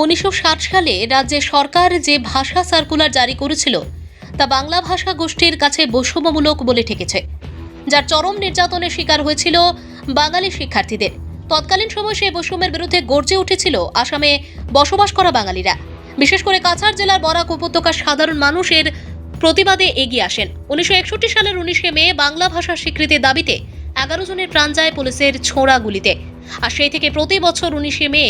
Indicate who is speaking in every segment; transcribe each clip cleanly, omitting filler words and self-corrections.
Speaker 1: 1960 সালে রাজ্যে সরকার যে ভাষা সার্কুলার জারি করেছিল তা বাংলা ভাষা গোষ্ঠীর কাছে বৈষম্যমূলক বলে ঠেকেছে, যার চরম নির্যাতনের শিকার হয়েছিল বাঙালি শিক্ষার্থীদের। তৎকালীন সময় সেই বৈষম্যের বিরুদ্ধে গর্জে উঠেছিল আসামে বসবাস করা বাঙালিরা। বিশেষ করে কাছাড় জেলার বরাক উপত্যকার সাধারণ মানুষের প্রতিবাদে এগিয়ে আসেন। 1961 সালের 19 মে বাংলা ভাষার স্বীকৃতির দাবিতে 11 জনের প্রাণ যায় পুলিশের ছোড়া গুলিতে। আর সেই থেকে প্রতি বছর 19 মে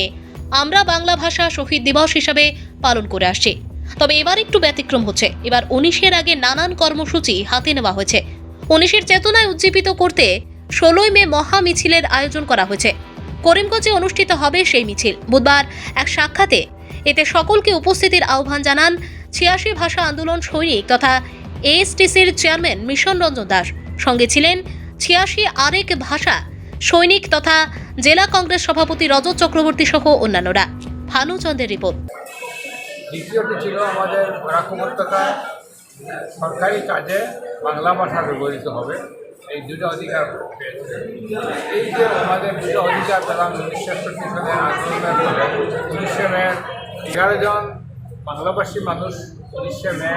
Speaker 1: আমরা বাংলা ভাষা শহীদ দিবস হিসাবে পালন করে আসছি। তবে এবার একটু ব্যতিক্রম হচ্ছে। এবার 19-এর আগে নানান কর্মসূচি হাতে নেওয়া হয়েছে। 19-এর চেতনায় উজ্জীবিত করতে 16 মে মহা মিছিলের আয়োজন করা হয়েছে। করিমগঞ্জে অনুষ্ঠিত হবে সেই মিছিল। বুধবার এক সাক্ষাতে এতে সকলকে উপস্থিতির আহ্বান জানান 86 ভাষা আন্দোলন সৈনিক তথা এএসটিসির চেয়ারম্যান মিশন রঞ্জন দাস। সঙ্গে ছিলেন 86 আরেক ভাষা সৈনিক তথা জেলা কংগ্রেস সভাপতি রজত চক্রবর্তী সহ অন্যান্যরা। ভানুচন্দ্রের রিপোর্ট।
Speaker 2: দ্বিতীয়টি ছিল আমাদের বরাক উপত্যকায় সরকারি কাজে বাংলা ভাষা ব্যবহৃত হবে, এই দুটো অধিকার পেয়েছে। এই যে আমাদের দুটো অধিকার পেলাম 1961 সালে আন্দোলনের পরে 19 মে 11 জন বাংলাভাষী মানুষ 19 মে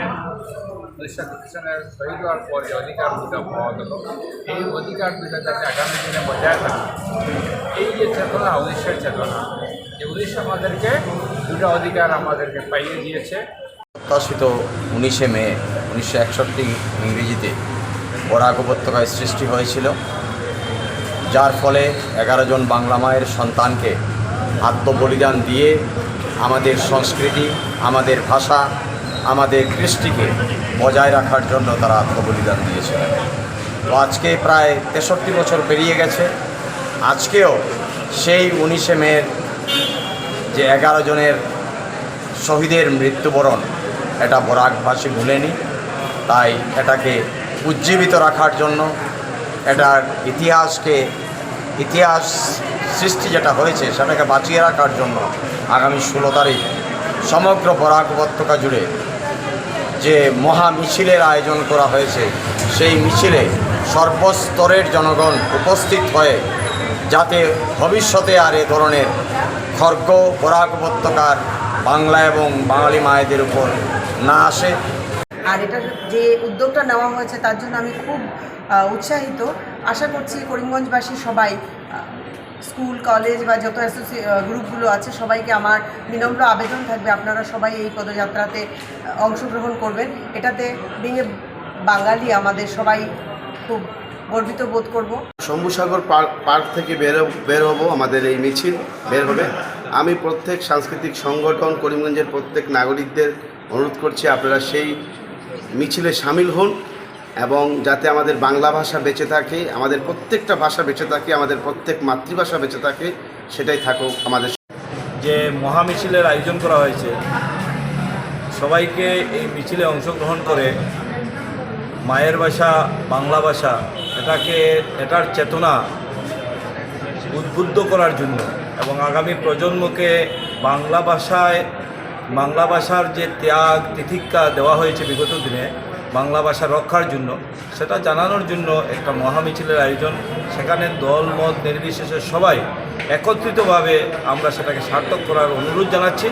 Speaker 2: 1961 সালে শহীদ হওয়ার পরে অধিকার দুটো পাওয়া গেল। এই অধিকার দুটো যাতে আগামী দিনে বজায় থাকে, এই যে চেতনা 19-এর চেতনা, যে 19 আমাদেরকে দুটো অধিকার আমাদেরকে পাইয়ে দিয়েছে।
Speaker 3: প্রত্যাশিত 19 মে 1961 ইংরেজিতে বরাক উপত্যকায় সৃষ্টি হয়েছিল, যার ফলে 11 জন বাংলা মায়ের সন্তানকে আত্মবলিদান দিয়ে আমাদের সংস্কৃতি, আমাদের ভাষা, আমাদের কৃষ্টিকে বজায় রাখার জন্য তারা আত্মবলিদান দিয়েছিলেন। তো আজকে প্রায় 63 বছর পেরিয়ে গেছে। আজকেও সেই 19 মের যে 11 জনের শহীদের মৃত্যুবরণ, এটা বরাকবাসী ভুলেনি। তাই এটাকে উজ্জীবিত রাখার জন্য, এটার ইতিহাস সৃষ্টি যেটা হয়েছে সেটাকে বাঁচিয়ে রাখার জন্য আগামী 16 তারিখ সমগ্র বরাক উপত্যকা জুড়ে যে মহা মিছিলের আয়োজন করা হয়েছে, সেই মিছিলে সর্বস্তরের জনগণ উপস্থিত হয়ে যাতে ভবিষ্যতে আর এ ধরনের খর্গ বরাক উপত্যকার বাংলা এবং বাঙালি মায়েদের উপর না আসে।
Speaker 4: আর এটা যে উদ্যোগটা নেওয়া হয়েছে তার জন্য আমি খুব উৎসাহিত। আশা করছি করিমগঞ্জবাসী সবাই, স্কুল কলেজ বা যত গ্রুপগুলো আছে, সবাইকে আমার বিনম্র আবেদন থাকবে আপনারা সবাই এই পদযাত্রাতে অংশগ্রহণ করবেন। এটাতে বিঙে বাঙালি আমাদের সবাই খুব গর্বিত বোধ করব।
Speaker 5: শম্ভুসাগর পার্ক থেকে বের হব, আমাদের এই মিছিল বের হবে। আমি প্রত্যেক সাংস্কৃতিক সংগঠন করিমগঞ্জের প্রত্যেক নাগরিকদের অনুরোধ করছি আপনারা সেই মিছিলে সামিল হন, এবং যাতে আমাদের বাংলা ভাষা বেঁচে থাকে, আমাদের প্রত্যেকটা ভাষা বেঁচে থাকে, আমাদের প্রত্যেক মাতৃভাষা বেঁচে থাকে, সেটাই থাকুক আমাদের।
Speaker 2: যে মহা মিছিলের আয়োজন করা হয়েছে, সবাইকে এই মিছিলে অংশগ্রহণ করে মায়ের ভাষা বাংলা ভাষা এটার চেতনা উদ্বুদ্ধ করার জন্য এবং আগামী প্রজন্মকে বাংলা ভাষার যে ত্যাগ তিতিক্ষা দেওয়া হয়েছে বিগত দিনে বাংলা ভাষা রক্ষার জন্য, সেটা জানানোর জন্য একটা মহামিছিলের আয়োজন। সেখানে দল মত নির্বিশেষে সবাই একত্রিতভাবে আমরা সেটাকে সার্থক করার অনুরোধ জানাচ্ছি।